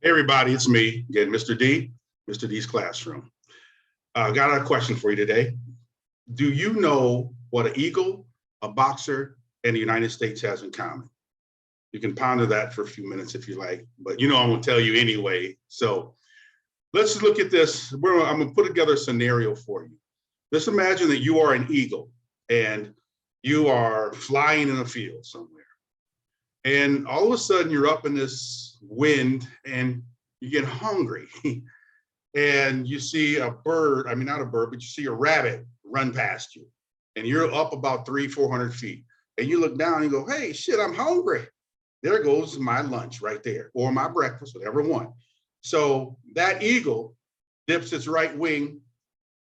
Hey everybody, it's me again, Mr. D, Mr. D's Classroom. Got a question for you today. Do you know what an eagle, a boxer, and the United States has in common? You can ponder that for a few minutes if you like, but you know I'm gonna tell you anyway. So let's look at this. I'm gonna put together a scenario for you. Let's imagine that you are an eagle and you are flying in a field somewhere. And all of a sudden you're up in this wind and you get hungry and you see a bird, I mean, not a bird, but you see a rabbit run past you and you're up about 300-400 feet and you look down and you go, hey, shit, I'm hungry. There goes my lunch right there, or my breakfast, whatever one. So that eagle dips its right wing,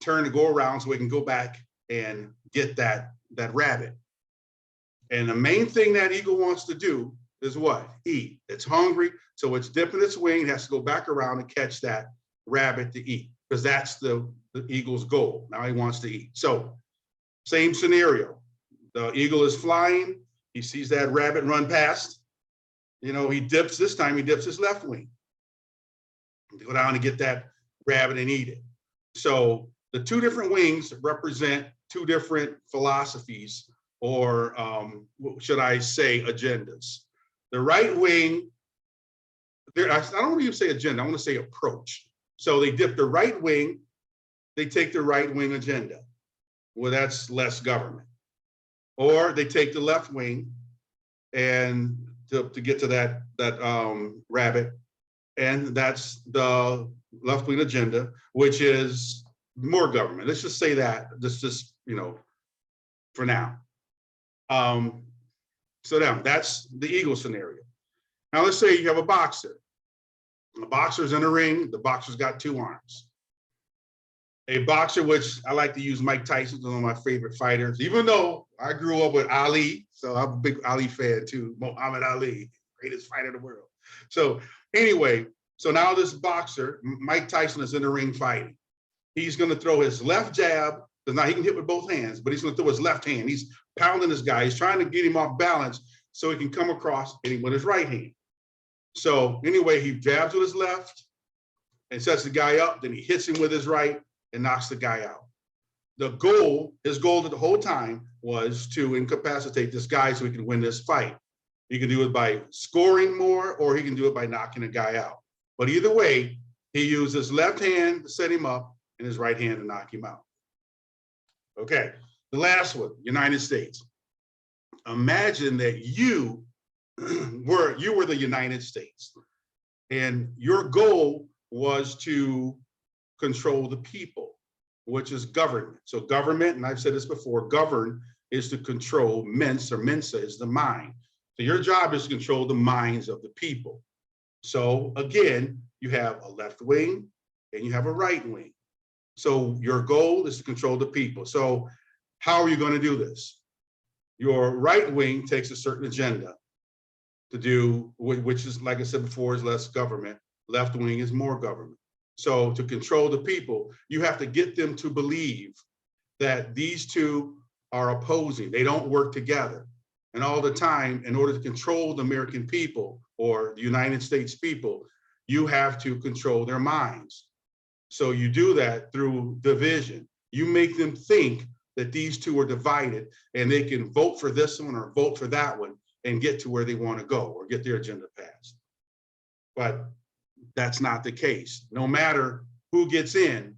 turn to go around so it can go back and get that rabbit. And the main thing that eagle wants to do is what? Eat. It's hungry, so it's dipping its wing, it has to go back around and catch that rabbit to eat, because that's the eagle's goal. Now he wants to eat. So same scenario. The eagle is flying, he sees that rabbit run past. You know, this time he dips his left wing. Go down and get that rabbit and eat it. So the two different wings represent two different philosophies, or should I say agendas. The right wing, I don't want to even say agenda, I want to say approach. So they dip the right wing, they take the right wing agenda. Well, that's less government. Or they take the left wing and to get to that rabbit, and that's the left wing agenda, which is more government. Let's just say that, just you know, for now. So now that's the eagle scenario. Now let's say you have a boxer. The boxer's in a ring, the boxer's got two arms. A boxer, which I like to use Mike Tyson, one of my favorite fighters, even though I grew up with Ali, so I'm a big Ali fan too, Muhammad Ali, greatest fighter in the world. So anyway, so now this boxer, Mike Tyson, is in the ring fighting. He's gonna throw his left jab, because now he can hit with both hands, but he's gonna throw his left hand. He's pounding this guy. He's trying to get him off balance so he can come across, hitting with his right hand. So anyway, he jabs with his left and sets the guy up, then he hits him with his right and knocks the guy out. His goal the whole time was to incapacitate this guy so he can win this fight. He can do it by scoring more, or he can do it by knocking a guy out. But either way, he used his left hand to set him up and his right hand to knock him out. Okay, the last one, United States. Imagine that you were the United States, and your goal was to control the people, which is government. So government, and I've said this before, govern is to control, mensa is the mind. So your job is to control the minds of the people. So again, you have a left wing and you have a right wing. So your goal is to control the people. So how are you going to do this? Your right wing takes a certain agenda to do, which is, like I said before, is less government. Left wing is more government. So to control the people, you have to get them to believe that these two are opposing. They don't work together. And all the time, in order to control the American people or the United States people, you have to control their minds. So you do that through division. You make them think that these two are divided and they can vote for this one or vote for that one and get to where they want to go or get their agenda passed. But that's not the case. No matter who gets in,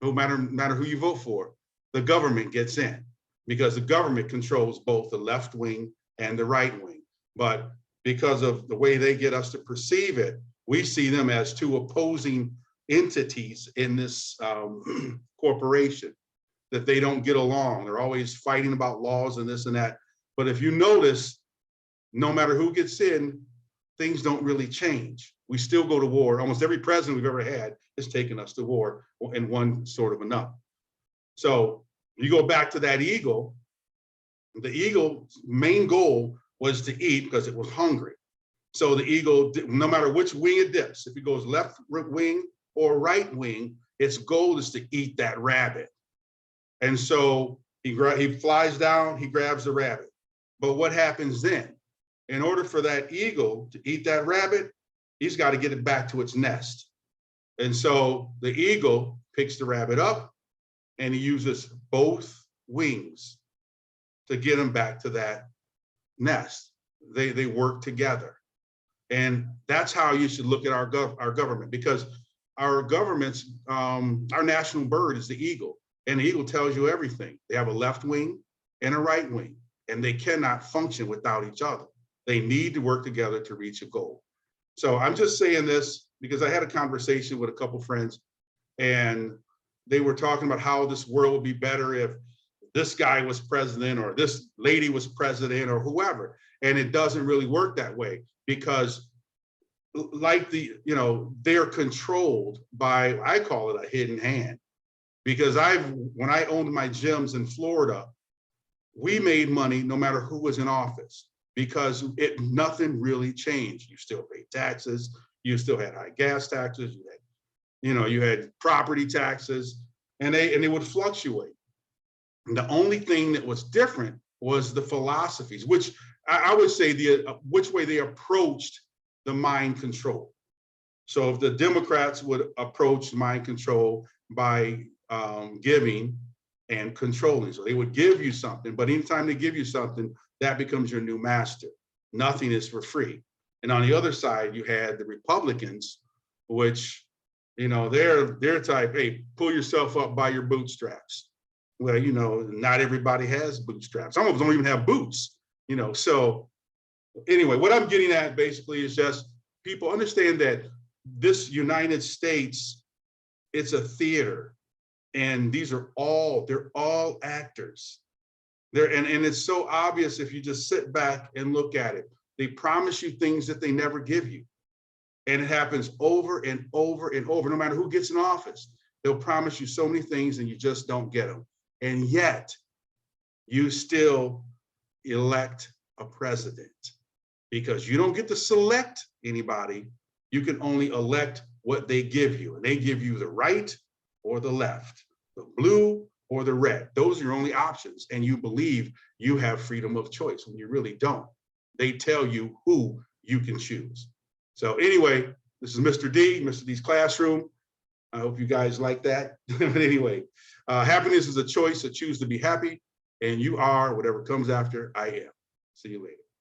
no matter who you vote for, the government gets in, because the government controls both the left wing and the right wing. But because of the way they get us to perceive it, we see them as two opposing entities in this corporation, that they don't get along. They're always fighting about laws and this and that. But if you notice, no matter who gets in, things don't really change. We still go to war. Almost every president we've ever had has taken us to war in one sort of another. So you go back to that eagle, the eagle's main goal was to eat because it was hungry. So the eagle, no matter which wing it dips, if it goes left wing or right wing, its goal is to eat that rabbit. And so he flies down, he grabs the rabbit. But what happens then? In order for that eagle to eat that rabbit, he's got to get it back to its nest. And so the eagle picks the rabbit up and he uses both wings to get him back to that nest. They work together. And that's how you should look at our government, because our government's, our national bird is the eagle, and the eagle tells you everything. They have a left wing and a right wing, and they cannot function without each other. They need to work together to reach a goal. So I'm just saying this because I had a conversation with a couple friends, and they were talking about how this world would be better if this guy was president or this lady was president or whoever. And it doesn't really work that way, because like they're controlled by, I call it a hidden hand. Because when I owned my gyms in Florida, we made money no matter who was in office, because nothing really changed. You still paid taxes, you still had high gas taxes, you had property taxes, and they would fluctuate. And the only thing that was different was the philosophies, which I would say which way they approached the mind control. So if the Democrats would approach mind control by giving and controlling, so they would give you something, but anytime they give you something, that becomes your new master. Nothing is for free. And on the other side, you had the Republicans, which, they're type, hey, pull yourself up by your bootstraps. Well, not everybody has bootstraps. Some of them don't even have boots, So anyway, what I'm getting at basically is just people understand that this United States, it's a theater, and they're all actors. And it's so obvious if you just sit back and look at it. They promise you things that they never give you. And it happens over and over and over, no matter who gets in office. They'll promise you so many things and you just don't get them. And yet you still elect a president, because you don't get to select anybody. You can only elect what they give you. And they give you the right or the left, the blue or the red. Those are your only options. And you believe you have freedom of choice when you really don't. They tell you who you can choose. So anyway, this is Mr. D, Mr. D's Classroom. I hope you guys like that. But anyway, happiness is a choice. So choose to be happy, and you are whatever comes after I am. See you later.